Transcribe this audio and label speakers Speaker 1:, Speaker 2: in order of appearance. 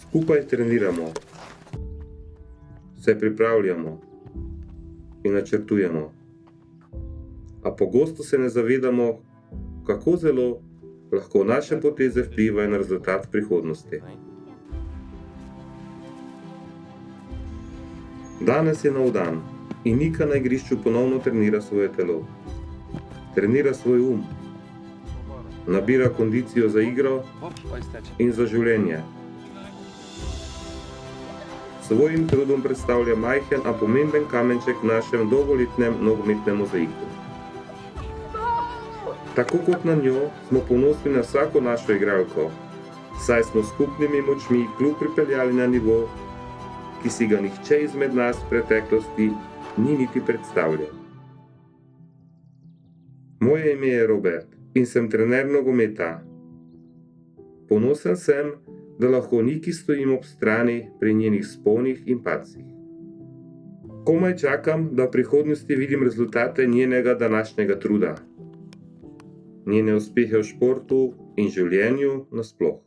Speaker 1: Skupaj treniramo, se pripravljamo in načrtujemo. A pogosto se ne zavedamo, kako zelo lahko naše poteze vplivajo na rezultat v prihodnosti. Danes je nov dan in Nika na igrišču ponovno trenira svoje telo. Trenira svoj um, nabira kondicijo za igro in za življenje. Svojim trudom predstavlja majhen, a pomemben kamenček v našem dolgoletnem nogometnem mozaiku. Tako kot na njo smo ponosni na vsako našo igralko, saj smo s skupnimi močmi klub pripeljali na nivo, ki si ga nihče izmed nas v preteklosti ni niti predstavljal. Moje ime je Robert in sem trener nogometa. Ponosen sem, da lahko Niki stojim ob strani pri njenih vzponih in padcih. Komaj čakam, da v prihodnosti vidim rezultate njenega današnjega truda, njene uspehe v športu in življenju nasploh.